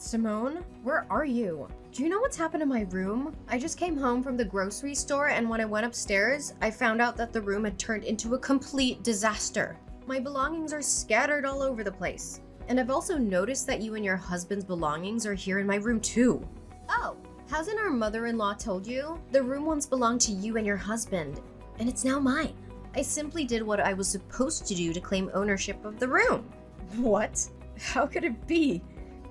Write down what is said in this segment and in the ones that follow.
Simone, where are you? Do you know what's happened to my room? I just came home from the grocery store, and when I went upstairs, I found out that the room had turned into a complete disaster. My belongings are scattered all over the place. And I've also noticed that you and your husband's belongings are here in my room too. Oh, hasn't our mother-in-law told you? The room once belonged to you and your husband, and it's now mine. I simply did what I was supposed to do to claim ownership of the room. What? How could it be?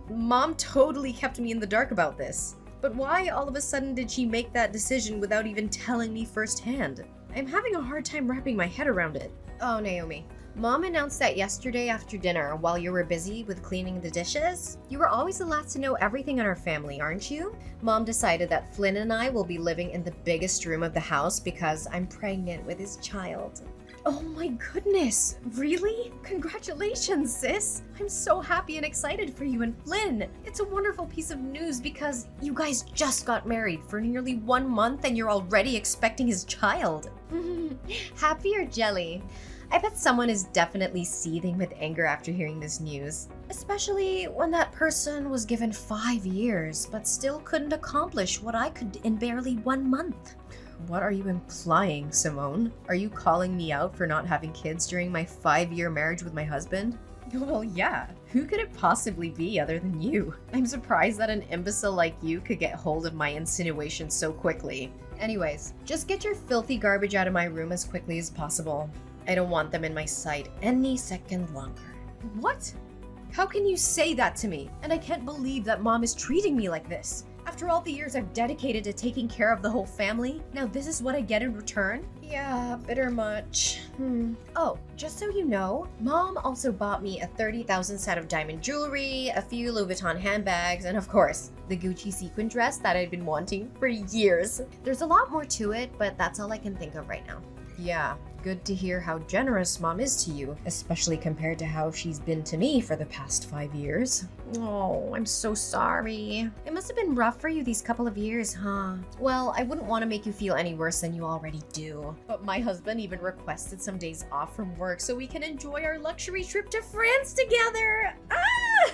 Mom totally kept me in the dark about this. But why all of a sudden did she make that decision without even telling me firsthand? I'm having a hard time wrapping my head around it. Oh, Naomi. Mom announced that yesterday after dinner while you were busy with cleaning the dishes. You were always the last to know everything in our family, aren't you? Mom decided that Flynn and I will be living in the biggest room of the house because I'm pregnant with his child. Oh my goodness, really? Congratulations, sis! I'm so happy and excited for you and Flynn. It's a wonderful piece of news because you guys just got married for nearly 1 month and you're already expecting his child. Happy or jelly? I bet someone is definitely seething with anger after hearing this news. Especially when that person was given 5 years but still couldn't accomplish what I could in barely 1 month. What are you implying, Simone? Are you calling me out for not having kids during my 5-year marriage with my husband? Well, yeah. Who could it possibly be other than you? I'm surprised that an imbecile like you could get hold of my insinuations so quickly. Anyways, just get your filthy garbage out of my room as quickly as possible. I don't want them in my sight any second longer. What? How can you say that to me? And I can't believe that Mom is treating me like this. After all the years I've dedicated to taking care of the whole family, now this is what I get in return? Yeah, bitter much. Oh, just so you know, Mom also bought me a 30,000 set of diamond jewelry, a few Louis Vuitton handbags, and of course, the Gucci sequin dress that I'd been wanting for years. There's a lot more to it, but that's all I can think of right now. Yeah, good to hear how generous Mom is to you, especially compared to how she's been to me for the past 5 years. Oh, I'm so sorry. It must have been rough for you these couple of years, huh? Well, I wouldn't want to make you feel any worse than you already do. But my husband even requested some days off from work so we can enjoy our luxury trip to France together. Ah!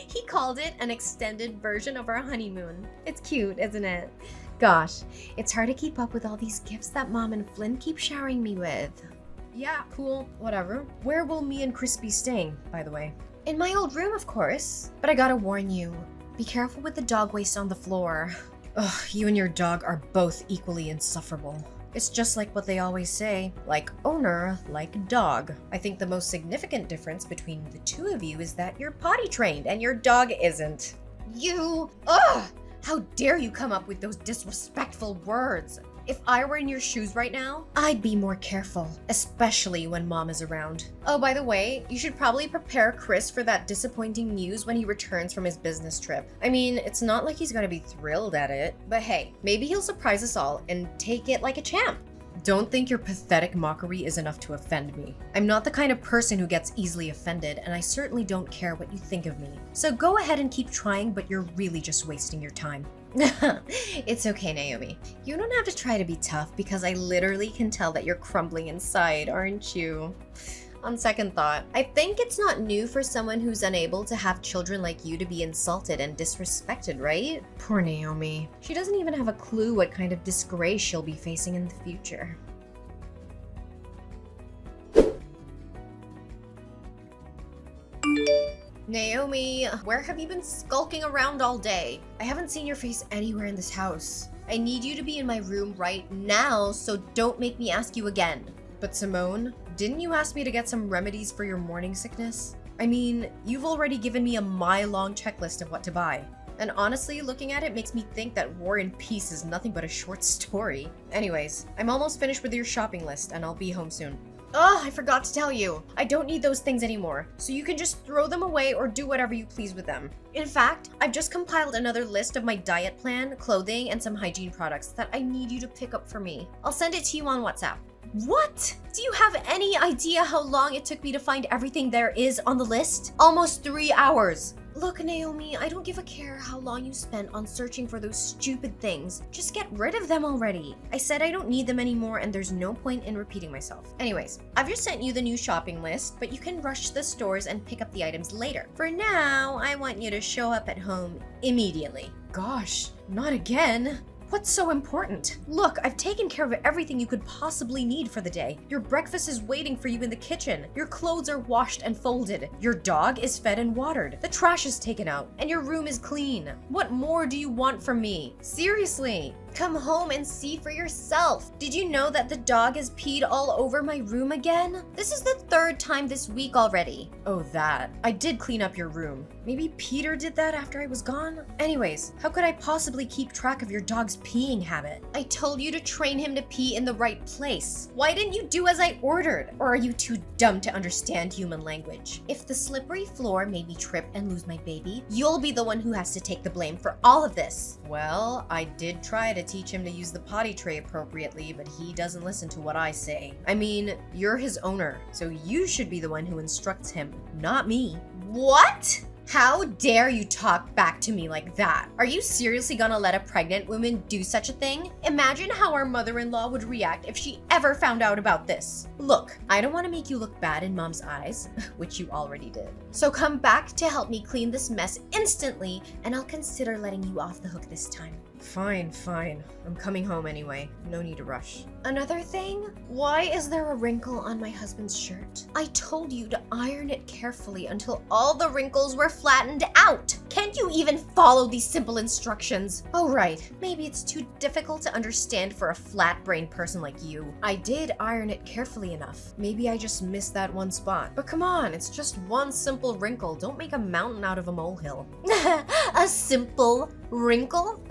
He called it an extended version of our honeymoon. It's cute, isn't it? Gosh, it's hard to keep up with all these gifts that Mom and Flynn keep showering me with. Yeah, cool, whatever. Where will me and Chris be staying, by the way? In my old room, of course. But I gotta warn you, be careful with the dog waste on the floor. Ugh, you and your dog are both equally insufferable. It's just like what they always say, like owner, like dog. I think the most significant difference between the two of you is that you're potty trained and your dog isn't. Ugh! How dare you come up with those disrespectful words? If I were in your shoes right now, I'd be more careful, especially when Mom is around. Oh, by the way, you should probably prepare Chris for that disappointing news when he returns from his business trip. I mean, it's not like he's gonna be thrilled at it, but hey, maybe he'll surprise us all and take it like a champ. Don't think your pathetic mockery is enough to offend me. I'm not the kind of person who gets easily offended, and I certainly don't care what you think of me. So go ahead and keep trying, but you're really just wasting your time. It's okay, Naomi. You don't have to try to be tough because I literally can tell that you're crumbling inside, aren't you? On second thought, I think it's not new for someone who's unable to have children like you to be insulted and disrespected, right? Poor Naomi. She doesn't even have a clue what kind of disgrace she'll be facing in the future. Naomi, where have you been skulking around all day? I haven't seen your face anywhere in this house. I need you to be in my room right now, so don't make me ask you again. But Simone, didn't you ask me to get some remedies for your morning sickness? I mean, you've already given me a mile-long checklist of what to buy. And honestly, looking at it makes me think that War and Peace is nothing but a short story. Anyways, I'm almost finished with your shopping list and I'll be home soon. Oh, I forgot to tell you. I don't need those things anymore, so you can just throw them away or do whatever you please with them. In fact, I've just compiled another list of my diet plan, clothing, and some hygiene products that I need you to pick up for me. I'll send it to you on WhatsApp. What? Do you have any idea how long it took me to find everything there is on the list? Almost 3 hours. Look, Naomi, I don't give a care how long you spent on searching for those stupid things. Just get rid of them already. I said I don't need them anymore and there's no point in repeating myself. Anyways, I've just sent you the new shopping list, but you can rush to the stores and pick up the items later. For now, I want you to show up at home immediately. Gosh, not again. What's so important? Look, I've taken care of everything you could possibly need for the day. Your breakfast is waiting for you in the kitchen. Your clothes are washed and folded. Your dog is fed and watered. The trash is taken out, and your room is clean. What more do you want from me? Seriously, come home and see for yourself. Did you know that the dog has peed all over my room again? This is the third time this week already. Oh, that. I did clean up your room. Maybe Peter did that after I was gone? Anyways, how could I possibly keep track of your dog's peeing habit? I told you to train him to pee in the right place. Why didn't you do as I ordered? Or are you too dumb to understand human language? If the slippery floor made me trip and lose my baby, you'll be the one who has to take the blame for all of this. Well, I did try to teach him to use the potty tray appropriately, but he doesn't listen to what I say. I mean, you're his owner, so you should be the one who instructs him, not me. What? How dare you talk back to me like that? Are you seriously gonna let a pregnant woman do such a thing? Imagine how our mother-in-law would react if she ever found out about this. Look, I don't want to make you look bad in mom's eyes, which you already did. So come back to help me clean this mess instantly, and I'll consider letting you off the hook this time. Fine. I'm coming home anyway. No need to rush. Another thing? Why is there a wrinkle on my husband's shirt? I told you to iron it carefully until all the wrinkles were flattened out. Can't you even follow these simple instructions? Oh right, maybe it's too difficult to understand for a flat-brained person like you. I did iron it carefully enough. Maybe I just missed that one spot. But come on, it's just one simple wrinkle. Don't make a mountain out of a molehill. A simple wrinkle?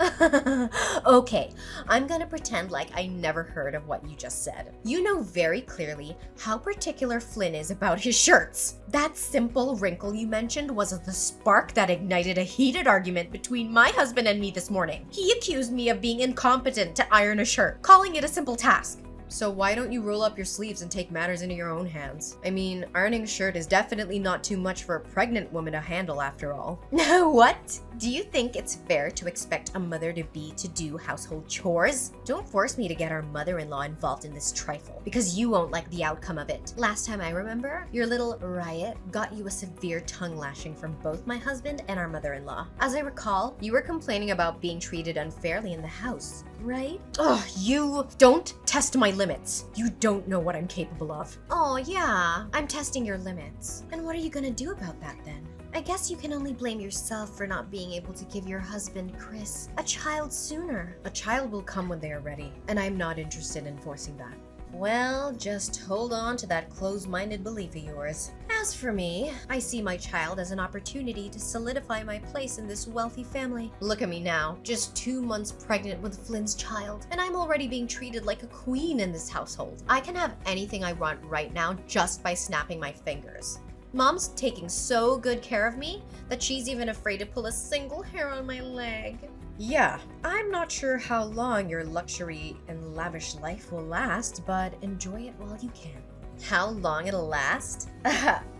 Okay, I'm gonna pretend like I never heard of what you just said. You know very clearly how particular Flynn is about his shirts. That simple wrinkle you mentioned was the spark that ignited a heated argument between my husband and me this morning. He accused me of being incompetent to iron a shirt, calling it a simple task. So why don't you roll up your sleeves and take matters into your own hands? I mean, ironing a shirt is definitely not too much for a pregnant woman to handle after all. What? Do you think it's fair to expect a mother-to-be to do household chores? Don't force me to get our mother-in-law involved in this trifle, because you won't like the outcome of it. Last time I remember, your little riot got you a severe tongue lashing from both my husband and our mother-in-law. As I recall, you were complaining about being treated unfairly in the house, right? Oh, you don't test my limits. You don't know what I'm capable of. Oh yeah, I'm testing your limits. And what are you gonna do about that then? I guess you can only blame yourself for not being able to give your husband, Chris, a child sooner. A child will come when they are ready, and I'm not interested in forcing that. Well, just hold on to that closed-minded belief of yours. As for me, I see my child as an opportunity to solidify my place in this wealthy family. Look at me now, just 2 months pregnant with Flynn's child, and I'm already being treated like a queen in this household. I can have anything I want right now just by snapping my fingers. Mom's taking so good care of me that she's even afraid to pull a single hair on my leg. Yeah, I'm not sure how long your luxury and lavish life will last, but enjoy it while you can. How long it'll last?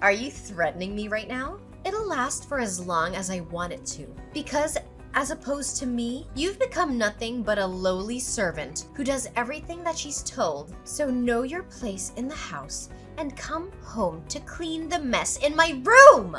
Are you threatening me right now? It'll last for as long as I want it to. Because as opposed to me, you've become nothing but a lowly servant who does everything that she's told. So know your place in the house and come home to clean the mess in my room!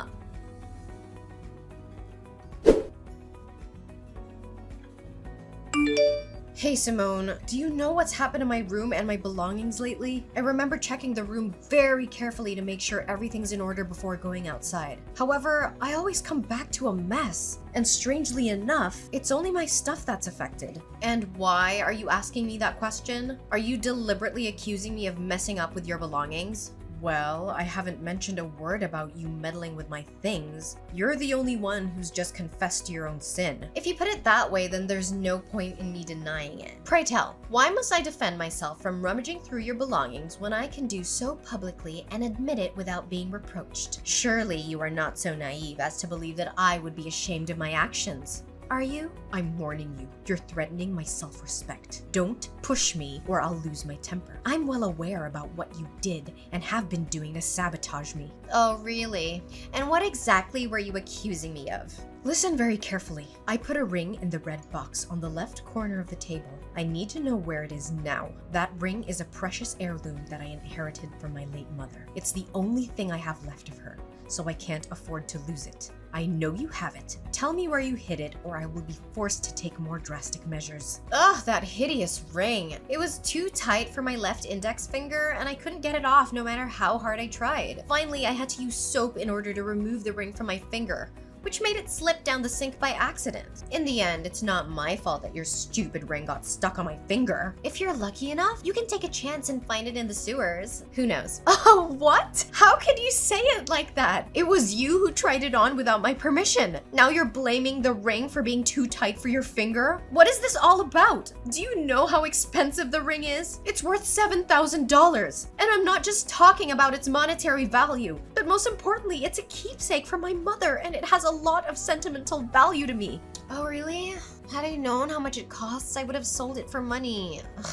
Hey Simone, do you know what's happened to my room and my belongings lately? I remember checking the room very carefully to make sure everything's in order before going outside. However, I always come back to a mess. And strangely enough, it's only my stuff that's affected. And why are you asking me that question? Are you deliberately accusing me of messing up with your belongings? Well, I haven't mentioned a word about you meddling with my things. You're the only one who's just confessed to your own sin. If you put it that way, then there's no point in me denying it. Pray tell, why must I defend myself from rummaging through your belongings when I can do so publicly and admit it without being reproached? Surely you are not so naive as to believe that I would be ashamed of my actions. are you? I'm warning you. You're threatening my self-respect. Don't push me or I'll lose my temper. I'm well aware about what you did and have been doing to sabotage me. Oh, really? And what exactly were you accusing me of? Listen very carefully. I put a ring in the red box on the left corner of the table. I need to know where it is now. That ring is a precious heirloom that I inherited from my late mother. It's the only thing I have left of her, so I can't afford to lose it. I know you have it. Tell me where you hid it or I will be forced to take more drastic measures. Ugh, that hideous ring. It was too tight for my left index finger and I couldn't get it off no matter how hard I tried. Finally, I had to use soap in order to remove the ring from my finger, which made it slip down the sink by accident. In the end, it's not my fault that your stupid ring got stuck on my finger. If you're lucky enough, you can take a chance and find it in the sewers. Who knows? Oh, what? How could you say it like that? It was you who tried it on without my permission. Now you're blaming the ring for being too tight for your finger? What is this all about? Do you know how expensive the ring is? It's worth $7,000. And I'm not just talking about its monetary value, but most importantly, it's a keepsake from my mother and it has a lot of sentimental value to me. Oh, really? Had I known how much it costs, I would have sold it for money. Ugh.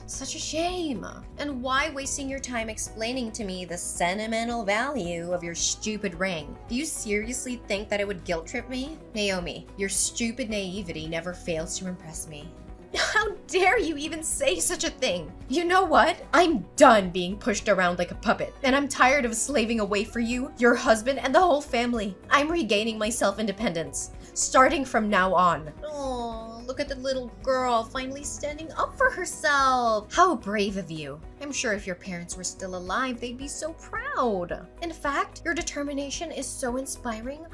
Such a shame. And why wasting your time explaining to me the sentimental value of your stupid ring? Do you seriously think that it would guilt trip me? Naomi, your stupid naivety never fails to impress me. How dare you even say such a thing? You know what? I'm done being pushed around like a puppet, and I'm tired of slaving away for you, your husband, and the whole family. I'm regaining my self-independence, starting from now on. Oh, look at the little girl finally standing up for herself. How brave of you. I'm sure if your parents were still alive, they'd be so proud. In fact, your determination is so inspiring,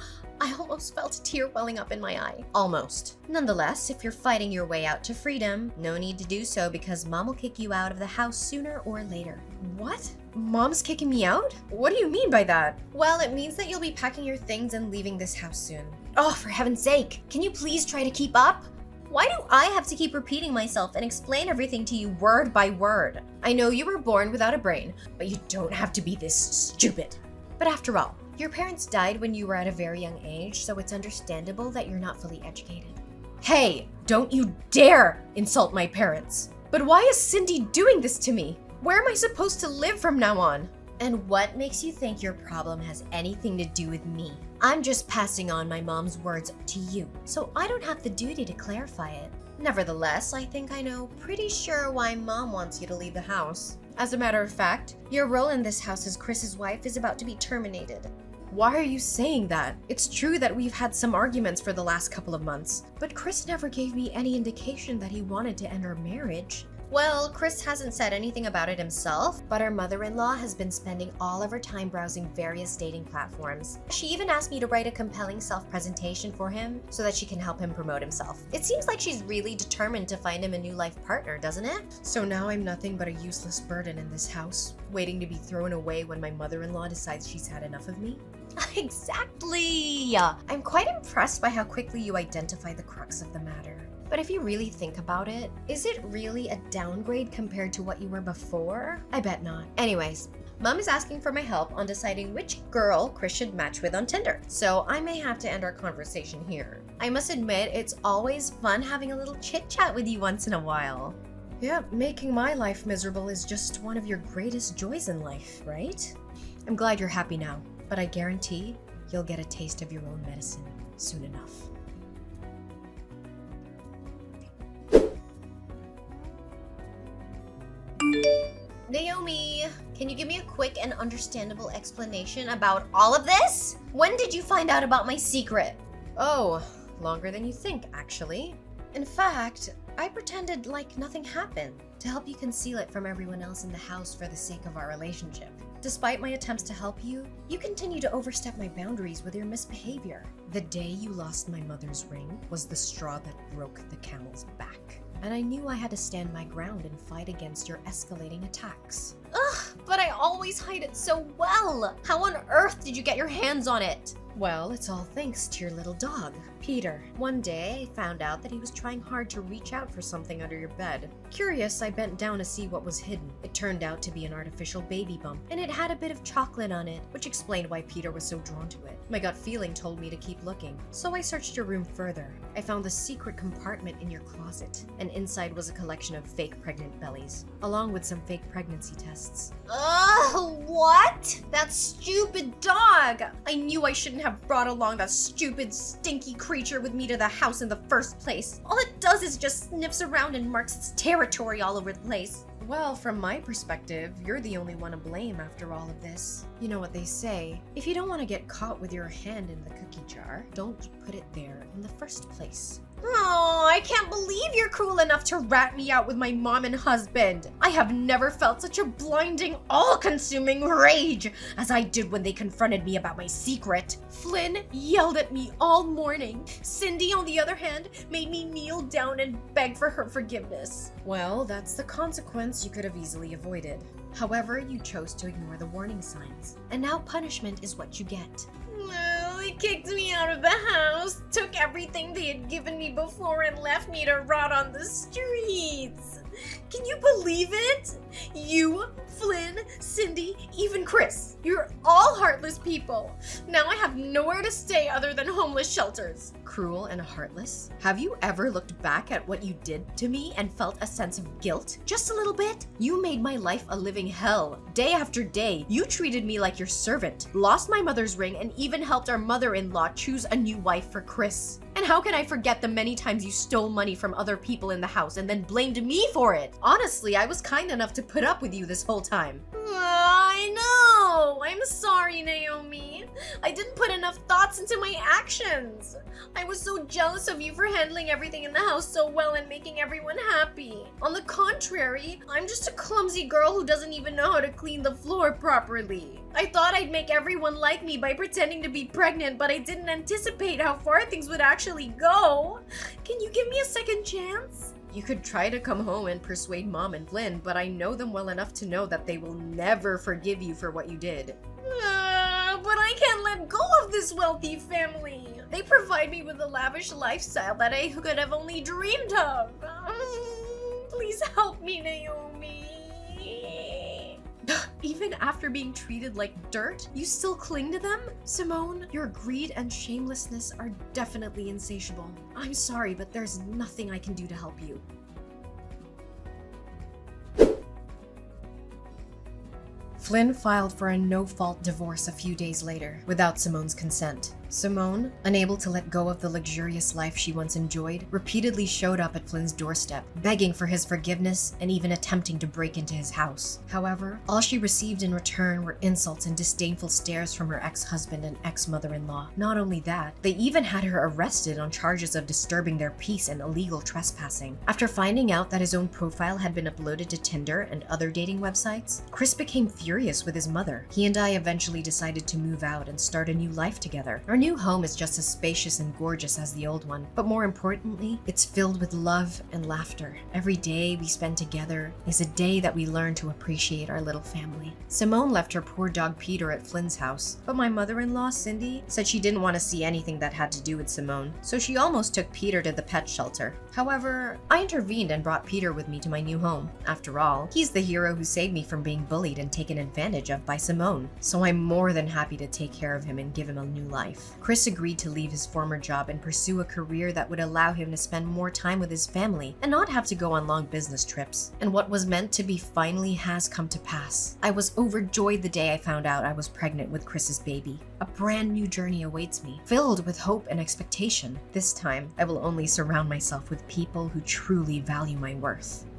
I almost felt a tear welling up in my eye. Almost. Nonetheless, if you're fighting your way out to freedom, no need to do so because Mom will kick you out of the house sooner or later. What? Mom's kicking me out? What do you mean by that? Well, it means that you'll be packing your things and leaving this house soon. Oh, for heaven's sake, can you please try to keep up? Why do I have to keep repeating myself and explain everything to you word by word? I know you were born without a brain, but you don't have to be this stupid. But after all, your parents died when you were at a very young age, so it's understandable that you're not fully educated. Hey, don't you dare insult my parents. But why is Cindy doing this to me? Where am I supposed to live from now on? And what makes you think your problem has anything to do with me? I'm just passing on my mom's words to you, so I don't have the duty to clarify it. Nevertheless, I think I know pretty sure why Mom wants you to leave the house. As a matter of fact, your role in this house as Chris's wife is about to be terminated. Why are you saying that? It's true that we've had some arguments for the last couple of months, but Chris never gave me any indication that he wanted to end our marriage. Well, Chris hasn't said anything about it himself, but our mother-in-law has been spending all of her time browsing various dating platforms. She even asked me to write a compelling self-presentation for him so that she can help him promote himself. It seems like she's really determined to find him a new life partner, doesn't it? So now I'm nothing but a useless burden in this house, waiting to be thrown away when my mother-in-law decides she's had enough of me? Exactly! I'm quite impressed by how quickly you identify the crux of the matter. But if you really think about it, is it really a downgrade compared to what you were before? I bet not. Anyways, Mom is asking for my help on deciding which girl Chris should match with on Tinder, so I may have to end our conversation here. I must admit, it's always fun having a little chit-chat with you once in a while. Yeah, making my life miserable is just one of your greatest joys in life, right? I'm glad you're happy now, but I guarantee you'll get a taste of your own medicine soon enough. Naomi, can you give me a quick and understandable explanation about all of this? When did you find out about my secret? Oh, longer than you think, actually. In fact, I pretended like nothing happened to help you conceal it from everyone else in the house for the sake of our relationship. Despite my attempts to help you, you continue to overstep my boundaries with your misbehavior. The day you lost my mother's ring was the straw that broke the camel's back. And I knew I had to stand my ground and fight against your escalating attacks. Ugh, but I always hide it so well! How on earth did you get your hands on it? Well, it's all thanks to your little dog, Peter. One day, I found out that he was trying hard to reach out for something under your bed. Curious, I bent down to see what was hidden. It turned out to be an artificial baby bump, and it had a bit of chocolate on it, which explained why Peter was so drawn to it. My gut feeling told me to keep looking, so I searched your room further. I found the secret compartment in your closet, and inside was a collection of fake pregnant bellies, along with some fake pregnancy tests. Ugh, what? That stupid dog! I knew I shouldn't have brought along that stupid, stinky creature with me to the house in the first place. All it does is just sniffs around and marks its territory all over the place. Well, from my perspective, you're the only one to blame after all of this. You know what they say, if you don't want to get caught with your hand in the cookie jar, don't put it there in the first place. Oh, I can't believe you're cruel enough to rat me out with my mom and husband. I have never felt such a blinding, all-consuming rage as I did when they confronted me about my secret. Flynn yelled at me all morning. Cindy, on the other hand, made me kneel down and beg for her forgiveness. Well, that's the consequence you could have easily avoided. However, you chose to ignore the warning signs, and now punishment is what you get. Well, they kicked me out of the house, took everything they had given me before, and left me to rot on the streets. Can you believe it? You, Flynn, Cindy, even Chris. You're all heartless people. Now I have nowhere to stay other than homeless shelters. Cruel and heartless? Have you ever looked back at what you did to me and felt a sense of guilt? Just a little bit? You made my life a living hell. Day after day, you treated me like your servant, lost my mother's ring, and even helped our mother-in-law choose a new wife for Chris. And how can I forget the many times you stole money from other people in the house and then blamed me for it? Honestly, I was kind enough to put up with you this whole time. I know! I'm sorry, Naomi. I didn't put enough thoughts into my actions. I was so jealous of you for handling everything in the house so well and making everyone happy. On the contrary, I'm just a clumsy girl who doesn't even know how to clean the floor properly. I thought I'd make everyone like me by pretending to be pregnant, but I didn't anticipate how far things would actually go. Can you give me a second chance? You could try to come home and persuade Mom and Flynn, but I know them well enough to know that they will never forgive you for what you did. But I can't let go of this wealthy family. They provide me with a lavish lifestyle that I could have only dreamed of. Please help me, Naomi. Even after being treated like dirt, you still cling to them? Simone, your greed and shamelessness are definitely insatiable. I'm sorry, but there's nothing I can do to help you. Flynn filed for a no-fault divorce a few days later, without Simone's consent. Simone, unable to let go of the luxurious life she once enjoyed, repeatedly showed up at Flynn's doorstep, begging for his forgiveness and even attempting to break into his house. However, all she received in return were insults and disdainful stares from her ex-husband and ex-mother-in-law. Not only that, they even had her arrested on charges of disturbing their peace and illegal trespassing. After finding out that his own profile had been uploaded to Tinder and other dating websites, Chris became furious with his mother. He and I eventually decided to move out and start a new life together. Our new home is just as spacious and gorgeous as the old one, but more importantly, it's filled with love and laughter. Every day we spend together is a day that we learn to appreciate our little family. Simone left her poor dog Peter at Flynn's house, but my mother-in-law, Cindy, said she didn't want to see anything that had to do with Simone, so she almost took Peter to the pet shelter. However, I intervened and brought Peter with me to my new home. After all, he's the hero who saved me from being bullied and taken advantage of by Simone, so I'm more than happy to take care of him and give him a new life. Chris agreed to leave his former job and pursue a career that would allow him to spend more time with his family and not have to go on long business trips. And what was meant to be finally has come to pass. I was overjoyed the day I found out I was pregnant with Chris's baby. A brand new journey awaits me, filled with hope and expectation. This time, I will only surround myself with people who truly value my worth.